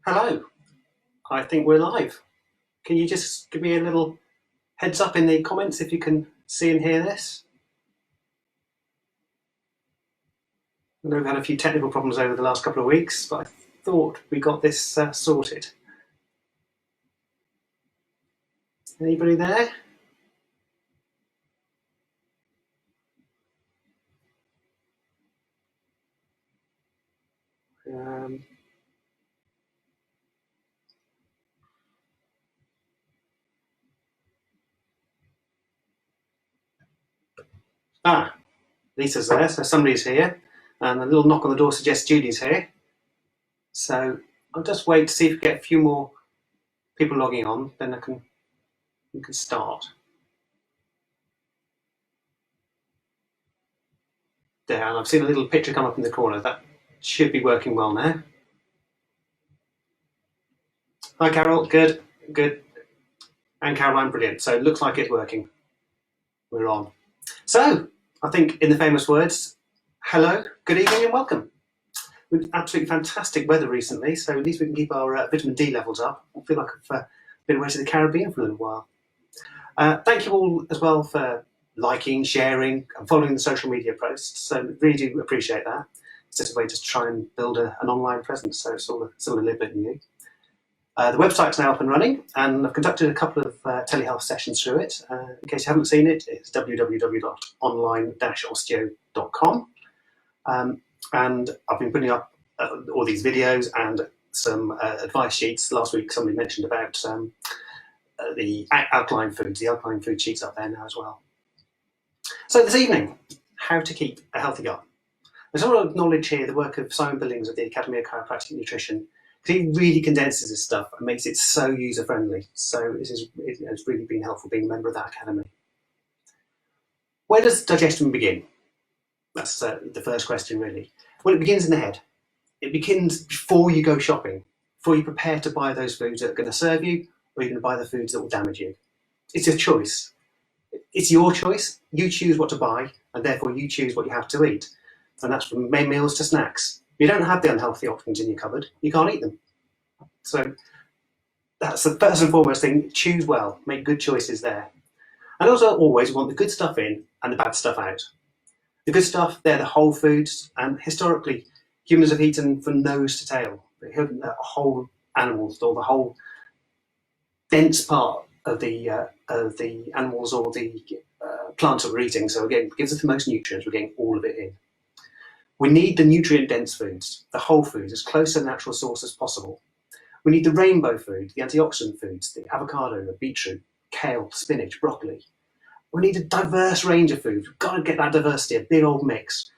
Hello, I think we're live. Can you just give me a little heads up in the comments if you can see and hear this? I know we've had a few technical problems over the last couple of weeks, but I thought we got this sorted. Anybody there? Um, Lisa's there, so somebody's here. And a little knock on the door suggests Judy's here. So I'll just wait to see if we get a few more people logging on, then we can start. There, and I've seen a little picture come up in the corner. That should be working well now. Hi, Carol. Good. And Caroline, brilliant. So it looks like it's working. We're on. So I think in the famous words, hello, good evening and welcome. We've absolutely fantastic weather recently, so at least we can keep our vitamin D levels up. I feel like I've been away to the Caribbean for a little while. Thank you all as well for liking, sharing and following the social media posts. So really do appreciate that. It's just a way to try and build an online presence, so it's all a little bit new. The website's now up and running, and I've conducted a couple of telehealth sessions through it. In case you haven't seen it, it's www.online-osteo.com. And I've been putting up all these videos and some advice sheets. Last week somebody mentioned about the alkaline foods. The alkaline food sheets up there now as well. So this evening, how to keep a healthy gut. There's a lot of knowledge here, the work of Simon Billings of the Academy of Chiropractic Nutrition. He really condenses this stuff and makes it so user-friendly. So it's really been helpful being a member of that academy. Where does digestion begin? That's the first question, really. Well, it begins in the head. It begins before you go shopping, before you prepare to buy those foods that are going to serve you, or you're going to buy the foods that will damage you. It's your choice. It's your choice. You choose what to buy, and therefore you choose what you have to eat. And that's from main meals to snacks. You don't have the unhealthy options in your cupboard. You can't eat them. So that's the first and foremost thing. Choose well. Make good choices there. And also always want the good stuff in and the bad stuff out. The good stuff, they're the whole foods. And historically, humans have eaten from nose to tail. The whole animals, or the whole dense part of the animals or the plants that we're eating. So again, it gives us the most nutrients. We're getting all of it in. We need the nutrient-dense foods, the whole foods, as close to the natural source as possible. We need the rainbow food, the antioxidant foods, the avocado, the beetroot, kale, spinach, broccoli. We need a diverse range of food. We've got to get that diversity, a big old mix,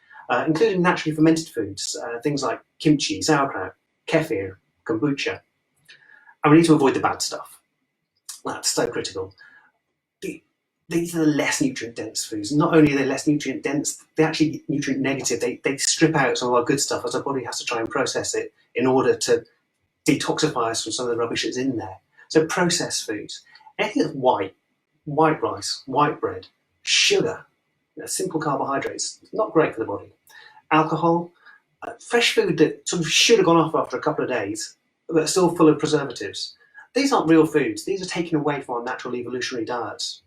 including naturally fermented foods, things like kimchi, sauerkraut, kefir, kombucha. And we need to avoid the bad stuff. That's so critical. These are the less nutrient-dense foods. Not only are they less nutrient-dense, they're actually nutrient-negative. They strip out some of our good stuff as our body has to try and process it in order to detoxify us from some of the rubbish that's in there. So processed foods, anything that's white rice, white bread, sugar, simple carbohydrates, not great for the body. Alcohol, fresh food that sort of should have gone off after a couple of days, but are still full of preservatives. These aren't real foods. These are taken away from our natural evolutionary diets.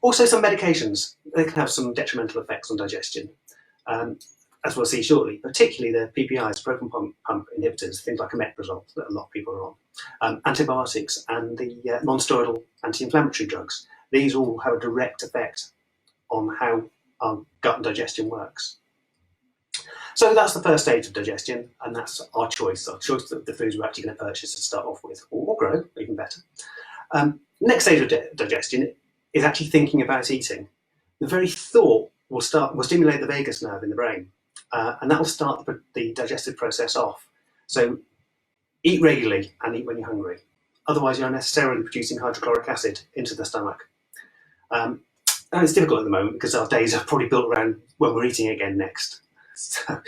Also, some medications, they can have some detrimental effects on digestion, as we'll see shortly, particularly the PPIs, proton pump inhibitors, things like omeprazole that a lot of people are on, antibiotics and the non-steroidal anti-inflammatory drugs. These all have a direct effect on how our gut and digestion works. So that's the first stage of digestion, and that's our choice of the foods we're actually going to purchase to start off with, or grow, even better. Next stage of digestion is actually thinking about eating. The very thought will stimulate the vagus nerve in the brain, and that will start the digestive process off. So eat regularly and eat when you're hungry. Otherwise, you're unnecessarily producing hydrochloric acid into the stomach. And it's difficult at the moment because our days are probably built around when we're eating again next. So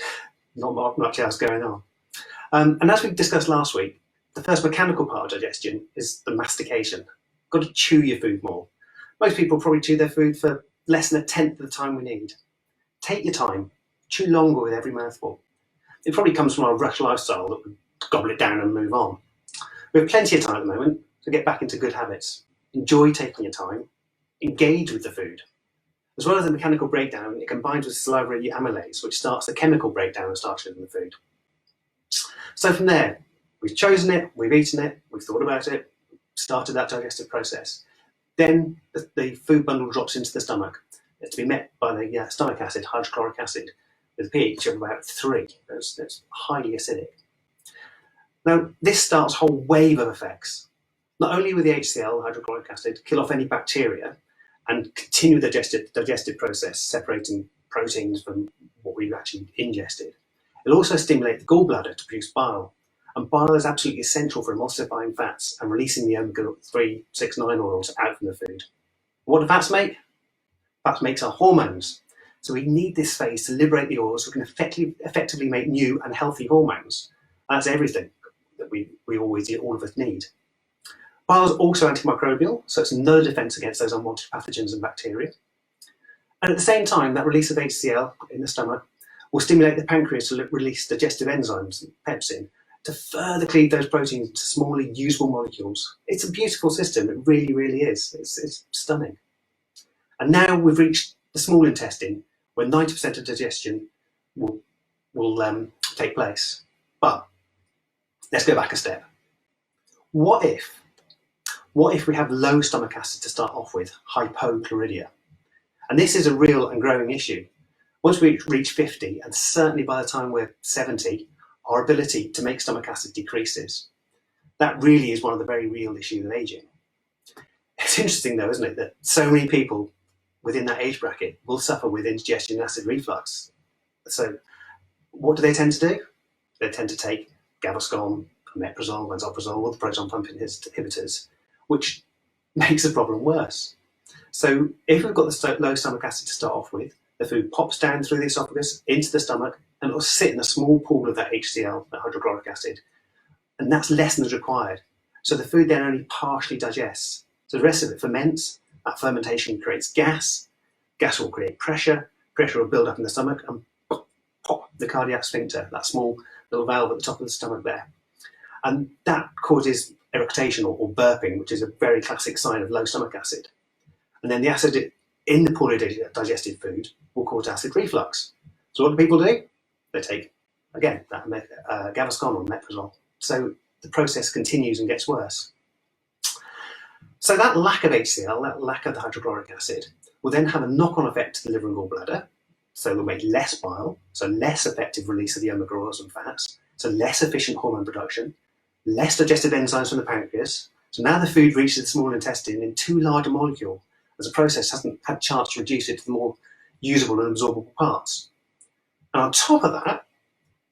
not much else going on. And as we discussed last week, the first mechanical part of digestion is the mastication. Got to chew your food more. Most people probably chew their food for less than a tenth of the time we need. Take your time. Chew longer with every mouthful. It probably comes from our rush lifestyle that gobble it down and move on. We have plenty of time at the moment to get back into good habits. Enjoy taking your time, engage with the food. As well as the mechanical breakdown, it combines with salivary amylase, which starts the chemical breakdown of starches in the food. So from there, we've chosen it, we've eaten it, we've thought about it, started that digestive process. Then the food bundle drops into the stomach. It's to be met by the stomach acid, hydrochloric acid, with a pH of about 3. That's highly acidic. Now, this starts a whole wave of effects. Not only will the HCl, hydrochloric acid, kill off any bacteria and continue the digestive process, separating proteins from what we've actually ingested, it'll also stimulate the gallbladder to produce bile. And bile is absolutely essential for emulsifying fats and releasing the omega-3, 6, 9 oils out from the food. What do fats make? Fats makes our hormones. So we need this phase to liberate the oils so we can effectively make new and healthy hormones. That's everything that we all of us need. Bile is also antimicrobial, so it's another defense against those unwanted pathogens and bacteria. And at the same time, that release of HCl in the stomach will stimulate the pancreas to release digestive enzymes, pepsin, to further cleave those proteins into smaller, usable molecules. It's a beautiful system. It really, really is. It's stunning. And now we've reached the small intestine, where 90% of digestion will take place. But let's go back a step. What if we have low stomach acid to start off with, hypochlorhydria? And this is a real and growing issue. Once we reach 50, and certainly by the time we're 70, our ability to make stomach acid decreases. That really is one of the very real issues of aging. It's interesting though, isn't it, that so many people within that age bracket will suffer with indigestion and acid reflux. So what do they tend to do? They tend to take Gaviscon, omeprazole, lansoprazole, or the proton pump inhibitors, which makes the problem worse. So if we've got the low stomach acid to start off with, the food pops down through the esophagus into the stomach, and it'll sit in a small pool of that HCl, that hydrochloric acid, and that's less than is required. So the food then only partially digests. So the rest of it ferments. That fermentation creates gas. Gas will create pressure. Pressure will build up in the stomach and pop the cardiac sphincter, that small little valve at the top of the stomach there. And that causes eructation or burping, which is a very classic sign of low stomach acid. And then the acid in the poorly digested food will cause acid reflux. So what do people do? They take, again, that Gaviscon or omeprazole. So the process continues and gets worse. So that lack of HCl, that lack of the hydrochloric acid, will then have a knock-on effect to the liver and gallbladder. So they'll make less bile, so less effective release of the omega oils and fats, so less efficient hormone production, less digestive enzymes from the pancreas. So now the food reaches the small intestine in too large a molecule, as the process hasn't had a chance to reduce it to the more usable and absorbable parts. And on top of that,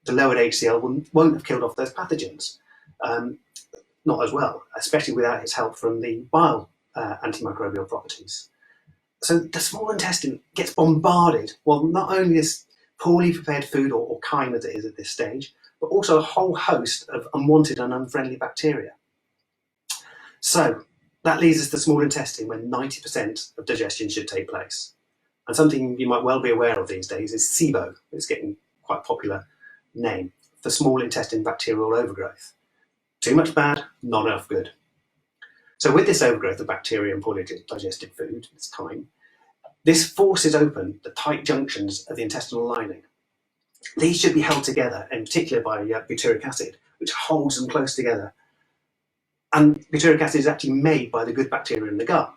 the lowered HCl won't have killed off those pathogens. Not as well, especially without its help from the bile antimicrobial properties. So the small intestine gets bombarded, well, not only this poorly prepared food or chyme as it is at this stage, but also a whole host of unwanted and unfriendly bacteria. So that leads us to the small intestine, where 90% of digestion should take place. And something you might well be aware of these days is SIBO. It's getting quite a popular name for small intestine bacterial overgrowth. Too much bad, not enough good. So with this overgrowth of bacteria and poorly digested food, this chyme, this forces open the tight junctions of the intestinal lining. These should be held together, in particular by butyric acid, which holds them close together. And butyric acid is actually made by the good bacteria in the gut,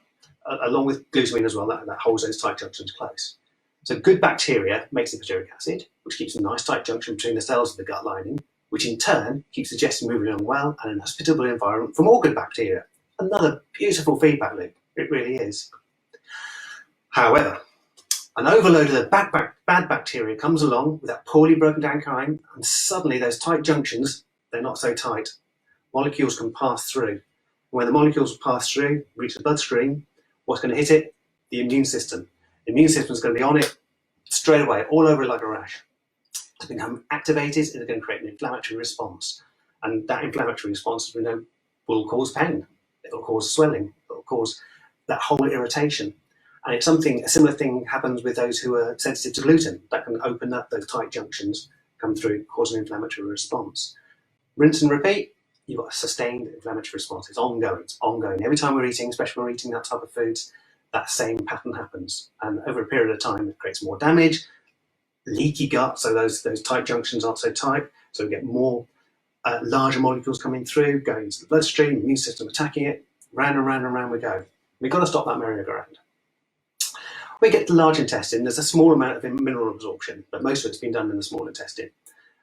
along with glutamine as well, that holds those tight junctions close. So good bacteria makes the butyric acid, which keeps a nice tight junction between the cells of the gut lining, which in turn keeps digestion moving along well and an hospitable environment for more good bacteria. Another beautiful feedback loop, it really is. However, an overload of the bad bacteria comes along with that poorly broken down chyme, and suddenly those tight junctions, they're not so tight. Molecules can pass through. When the molecules pass through, reach the bloodstream, what's going to hit it? The immune system. The immune system is going to be on it straight away, all over it like a rash. It's going to become activated, it's going to create an inflammatory response. And that inflammatory response, as we know, will cause pain. It will cause swelling. It will cause that whole irritation. And it's a similar thing happens with those who are sensitive to gluten. That can open up those tight junctions, come through, cause an inflammatory response. Rinse and repeat, you've got a sustained inflammatory response. It's ongoing, it's ongoing. Every time we're eating, especially when we're eating that type of foods, that same pattern happens. And over a period of time, it creates more damage, leaky gut, so those tight junctions aren't so tight, so we get more larger molecules coming through, going into the bloodstream, immune system attacking it, round and round and round we go. We've got to stop that merry-go-round. We get to the large intestine, there's a small amount of mineral absorption, but most of it's been done in the small intestine.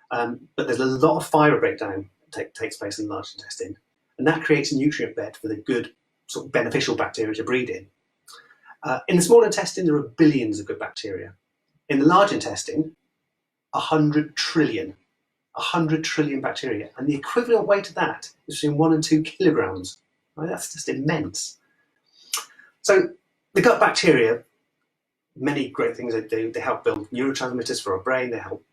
But there's a lot of fibre breakdown that takes place in the large intestine, and that creates a nutrient bed for the good, sort of beneficial bacteria to breed in. In the small intestine, there are billions of good bacteria. In the large intestine, 100 trillion bacteria, and the equivalent weight of that is between 1 and 2 kilograms. Right? That's just immense. So the gut bacteria, many great things they do. They help build neurotransmitters for our brain, they help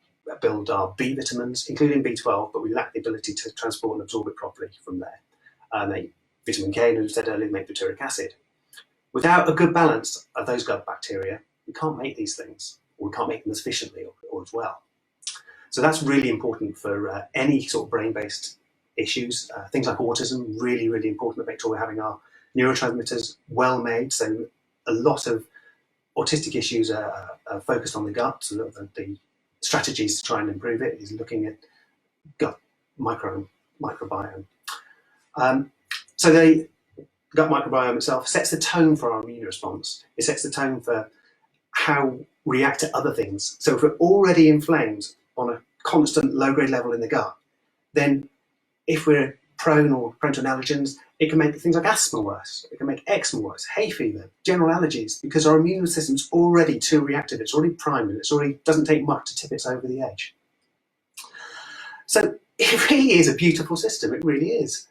build our B vitamins, including B12, but we lack the ability to transport and absorb it properly from there. Vitamin K, as I said earlier, make butyric acid. Without a good balance of those gut bacteria, we can't make these things, or we can't make them as efficiently or as well. So that's really important for any sort of brain-based issues. Things like autism, really, really important to make sure we're having our neurotransmitters well made. So a lot of autistic issues are focused on the gut. So the strategies to try and improve it is looking at gut microbiome. So the gut microbiome itself sets the tone for our immune response. It sets the tone for how we react to other things. So if we're already inflamed on a constant low-grade level in the gut, then if we're prone to allergens, it can make things like asthma worse, it can make eczema worse, hay fever, general allergies, because our immune system's already too reactive, it's already primed, and it already doesn't take much to tip us over the edge. So it really is a beautiful system, it really is.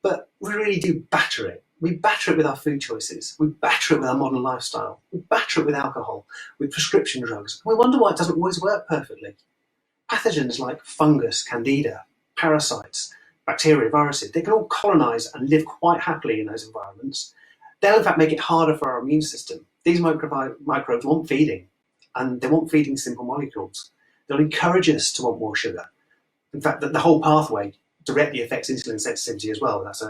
But we really do batter it. We batter it with our food choices. We batter it with our modern lifestyle. We batter it with alcohol, with prescription drugs. We wonder why it doesn't always work perfectly. Pathogens like fungus, candida, parasites, bacteria, viruses, they can all colonize and live quite happily in those environments. They'll in fact make it harder for our immune system. These microbes want feeding, and they want feeding simple molecules. They'll encourage us to want more sugar. In fact, the whole pathway directly affects insulin sensitivity as well. That's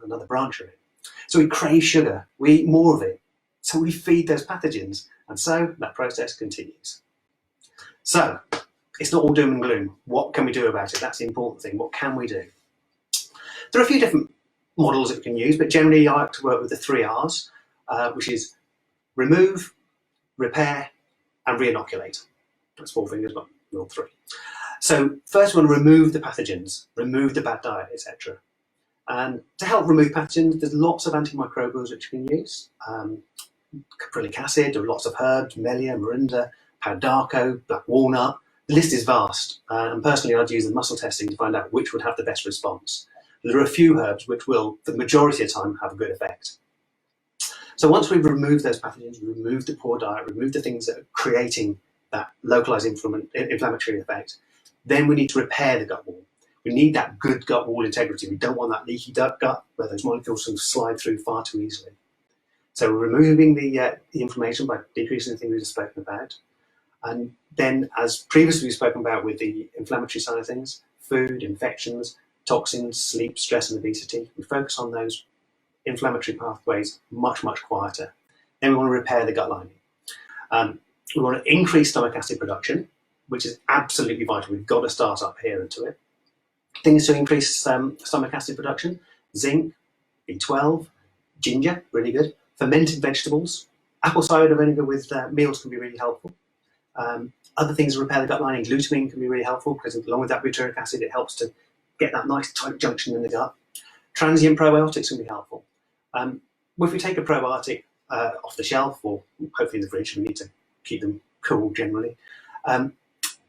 another branch of it. So we crave sugar, we eat more of it, so we feed those pathogens, and so that process continues. So it's not all doom and gloom. What can we do about it? That's the important thing. What can we do? There are a few different models that we can use, but generally I like to work with the 3 R's, which is remove, repair, and re-inoculate. That's 4 fingers, but not 3. So first we want to remove the pathogens, remove the bad diet, etc. And to help remove pathogens, there's lots of antimicrobials which you can use. Caprylic acid, there are lots of herbs, Melia, Morinda, Pau d'Arco, black walnut. The list is vast, and personally I'd use the muscle testing to find out which would have the best response. There are a few herbs which will, for the majority of the time, have a good effect. So once we've removed those pathogens, removed the poor diet, removed the things that are creating that localized inflammatory effect, then we need to repair the gut wall. We need that good gut wall integrity. We don't want that leaky gut where those molecules can slide through far too easily. So we're removing the inflammation by decreasing the things we've spoken about. And then, as previously we've spoken about with the inflammatory side of things, food, infections, toxins, sleep, stress, and obesity, we focus on those inflammatory pathways much, much quieter. Then we want to repair the gut lining. We want to increase stomach acid production, which is absolutely vital. We've got to start up here into it. Things to increase stomach acid production: zinc, B12, ginger, really good. Fermented vegetables, apple cider vinegar with meals can be really helpful. Other things to repair the gut lining: glutamine can be really helpful because along with that butyric acid, it helps to get that nice tight junction in the gut. Transient probiotics can be helpful. If we take a probiotic off the shelf, or hopefully in the fridge, we need to keep them cool generally,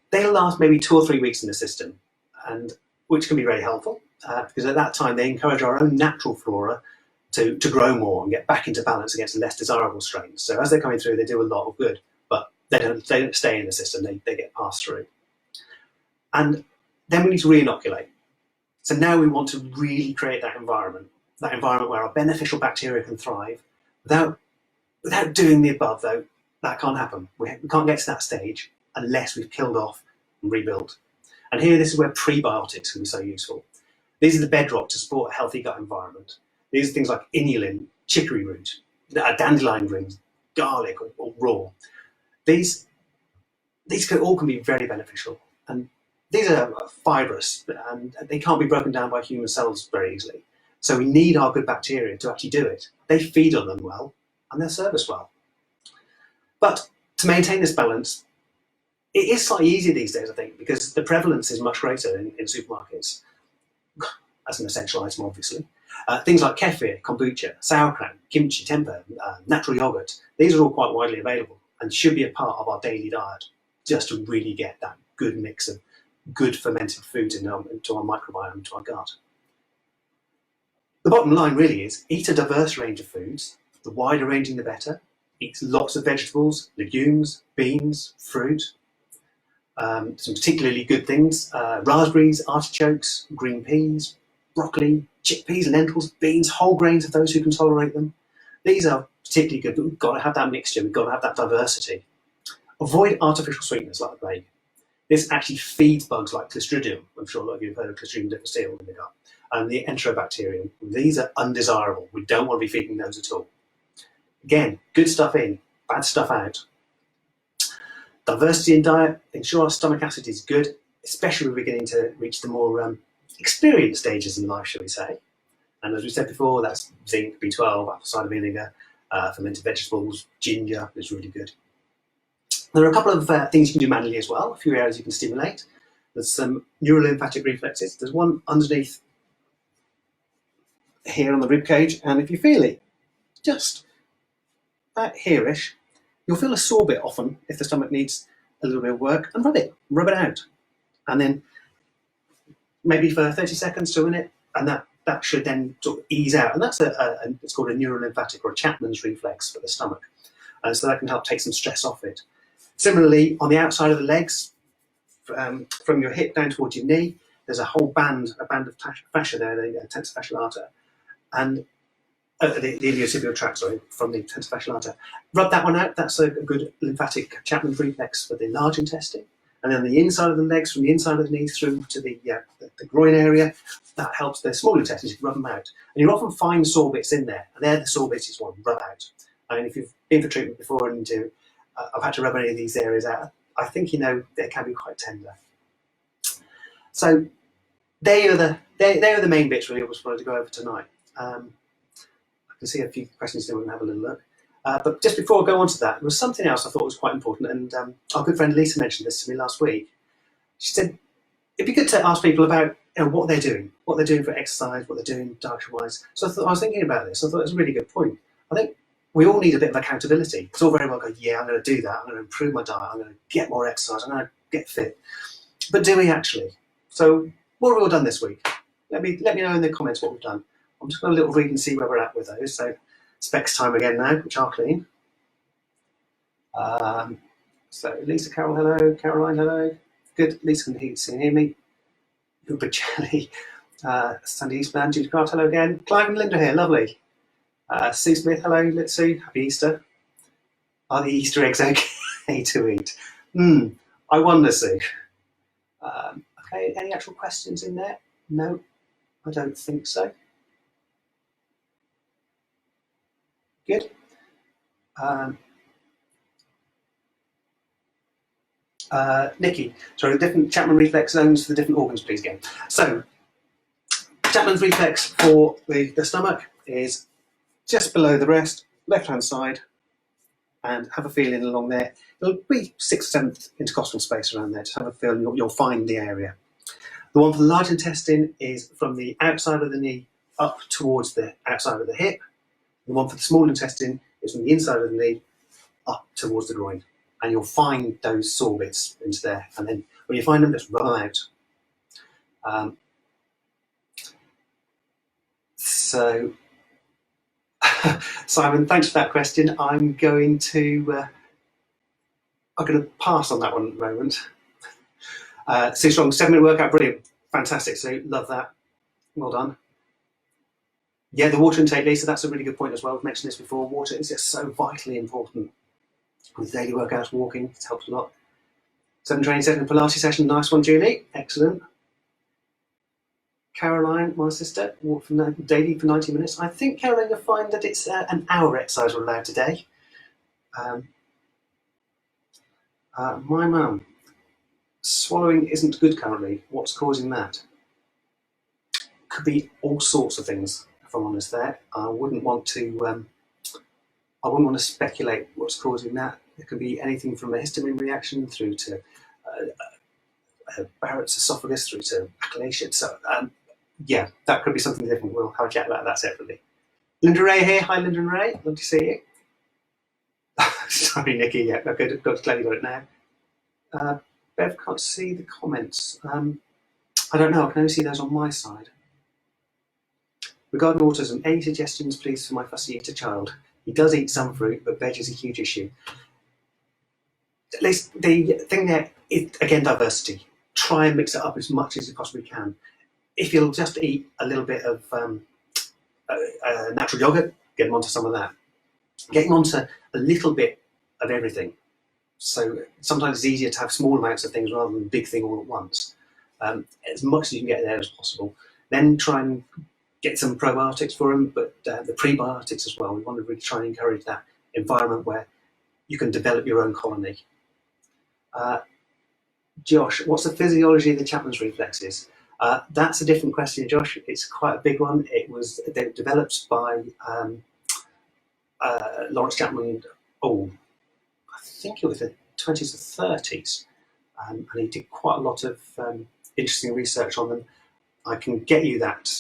they'll last maybe 2 or 3 weeks in the system, and which can be very helpful because at that time they encourage our own natural flora to grow more and get back into balance against less desirable strains. So as they're coming through, they do a lot of good, but they don't stay in the system, they get passed through. And then we need to re-inoculate. So now we want to really create that environment where our beneficial bacteria can thrive. Without doing the above, though, that can't happen. We can't get to that stage unless we've killed off and rebuilt. And here, this is where prebiotics can be so useful. These are the bedrock to support a healthy gut environment. These are things like inulin, chicory root, dandelion greens, garlic or raw. These all can be very beneficial, and these are fibrous and they can't be broken down by human cells very easily. So we need our good bacteria to actually do it. They feed on them well and they'll serve us well. But to maintain this balance, it is slightly easier these days, I think, because the prevalence is much greater in supermarkets as an essential item, obviously. Things like kefir, kombucha, sauerkraut, kimchi, tempeh, natural yogurt, these are all quite widely available and should be a part of our daily diet just to really get that good mix of good fermented foods into our microbiome, into our gut. The bottom line really is eat a diverse range of foods. The wider ranging, the better. Eat lots of vegetables, legumes, beans, fruit. Some particularly good things, raspberries, artichokes, green peas, broccoli, chickpeas, lentils, beans, whole grains for those who can tolerate them. These are particularly good, but we've got to have that mixture, we've got to have that diversity. Avoid artificial sweeteners like the This actually feeds bugs like Clostridium. I'm sure a lot of you have heard of Clostridium difficile in the gut. And the Enterobacterium. These are undesirable. We don't want to be feeding those at all. Again, good stuff in, bad stuff out. Diversity in diet, ensure our stomach acid is good, especially when we're beginning to reach the more experienced stages in life, shall we say. And as we said before, that's zinc, B12, apple cider vinegar, fermented vegetables, ginger is really good. There are a couple of things you can do manually as well, a few areas you can stimulate. There's some neurolymphatic reflexes. There's one underneath here on the rib cage, and if you feel it, just about here-ish, you'll feel a sore bit often if the stomach needs a little bit of work, and rub it out. And then maybe for 30 seconds to a minute, and that should then sort of ease out. And that's it's called a neurolymphatic or a Chapman's reflex for the stomach. And so that can help take some stress off it. Similarly, on the outside of the legs, from your hip down towards your knee, there's a whole band of fascia there, the tensor fascial lata, and the iliotibial tract, sorry, from the tensor fascial lata. Rub that one out. That's a good lymphatic Chapman's reflex for the large intestine. And then the inside of the legs, from the inside of the knees through to the groin area, that helps the small intestines. You can rub them out. And you'll often find sore bits in there, and they're the sore bits you want to rub out. I mean, if you've been for treatment before and I've had to rub any of these areas out, I think you know they can be quite tender. So they are the main bits really I was wanted to go over tonight. I can see a few questions there, we can have a little look. But just before I go on to that, there was something else I thought was quite important, and our good friend Lisa mentioned this to me last week. She said it'd be good to ask people about what they're doing for exercise, what they're doing dietary-wise. So I was thinking about this. I thought it was a really good point. I think we all need a bit of accountability. It's all very well going, yeah, I'm going to do that. I'm going to improve my diet. I'm going to get more exercise. I'm going to get fit. But do we actually? So what have we all done this week? Let me know in the comments what we've done. I'm just going to little read and see where we're at with those. So specs time again now, which are clean. So Lisa, Carol, hello. Caroline, hello. Good. Lisa can hear me. Uber Jelly. Sandy Eastman, Judy Craft, hello again. Clive and Linda here, lovely. Sue Smith, hello. Let's see. Happy Easter. Are the Easter eggs okay to eat? I wonder, Sue. Okay, any actual questions in there? No, I don't think so. Good. Nikki, sorry, the different Chapman reflex zones for the different organs, please, again. So, Chapman's reflex for the stomach is just below the breast, left-hand side, and have a feeling along there. It'll be 6th, 7th intercostal space around there. Just have a feel, and you'll find the area. The one for the large intestine is from the outside of the knee up towards the outside of the hip. The one for the small intestine is from the inside of the knee up towards the groin. And you'll find those sore bits into there. And then when you find them, just rub them out. So, Simon, thanks for that question. I'm going to pass on that one at the moment. Sue Strong, 7-minute workout, brilliant, fantastic. So love that. Well done. Yeah, the water intake, Lisa, that's a really good point as well. We've mentioned this before. Water is just so vitally important with daily workouts, walking. It helps a lot. 7 training session, Pilates session, nice one, Julie. Excellent. Caroline, my sister, walk daily for 90 minutes. I think, Caroline, you'll find that it's an hour exercise we're allowed today. My mum, swallowing isn't good currently. What's causing that? Could be all sorts of things, if I'm honest there. I wouldn't want to speculate what's causing that. It could be anything from a histamine reaction through to Barrett's esophagus through to achalation. So yeah, that could be something different. We'll have a chat about that separately. Linda Ray here. Hi, Linda and Ray. Love to see you. Sorry, Nikki. Yeah, okay, glad you got it now. Bev can't see the comments. I don't know. I can only see those on my side. Regarding autism, any suggestions, please, for my fussy eater child? He does eat some fruit, but veg is a huge issue. The thing there is, again, diversity. Try and mix it up as much as you possibly can. If you'll just eat a little bit of natural yogurt, get him onto some of that. Get him onto a little bit of everything. So sometimes it's easier to have small amounts of things rather than a big thing all at once. As much as you can get there as possible. Then try and get some probiotics for him, but the prebiotics as well. We want to really try and encourage that environment where you can develop your own colony. Josh, what's the physiology of the Chapman's reflexes? That's a different question, Josh. It's quite a big one. It was developed by Lawrence Chapman, I think it was the 20s or 30s. And he did quite a lot of interesting research on them. I can get you that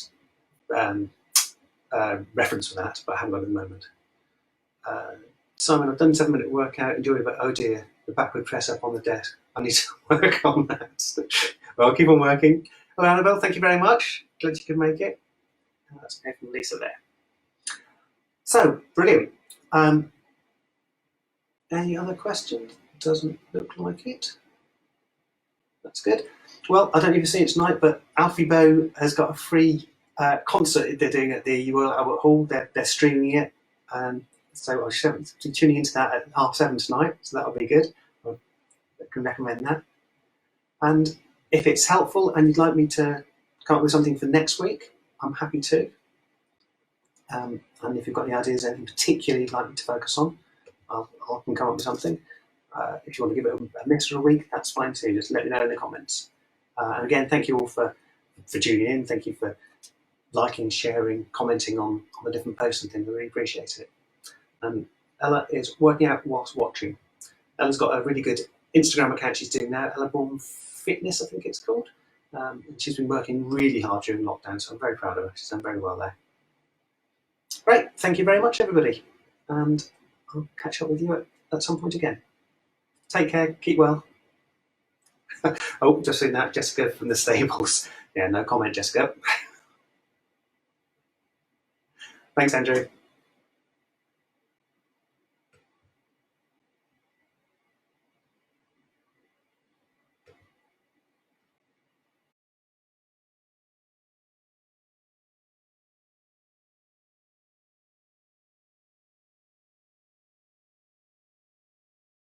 reference for that, but I haven't got it at the moment. Simon, I've done a 7-minute workout, enjoyed it, but oh dear, the backward press up on the desk. I need to work on that. Well, keep on working. Hello, Annabelle, thank you very much. Glad you could make it. That's from Lisa there. So, brilliant. Any other questions? Doesn't look like it. That's good. Well, I don't even see it tonight, but Alfie Bow has got a free concert they're doing at the Royal Albert Hall. They're streaming it. So I should be tuning into that at 7:30 tonight, so that'll be good. I can recommend that. And if it's helpful and you'd like me to come up with something for next week, I'm happy to. And if you've got any ideas, anything particularly you'd like me to focus on, I can come up with something. If you want to give it a miss or a week, that's fine too. Just let me know in the comments. And again, thank you all for tuning in. Thank you for liking, sharing, commenting on the different posts and things. I really appreciate it. Ella is working out whilst watching. Ella's got a really good Instagram account she's doing now, Ella Bourne Fitness, I think it's called. And she's been working really hard during lockdown, so I'm very proud of her. She's done very well there. Great, thank you very much, everybody. And I'll catch up with you at some point again. Take care, keep well. Oh, just seen that, Jessica from the stables. Yeah, no comment, Jessica. Thanks, Andrew.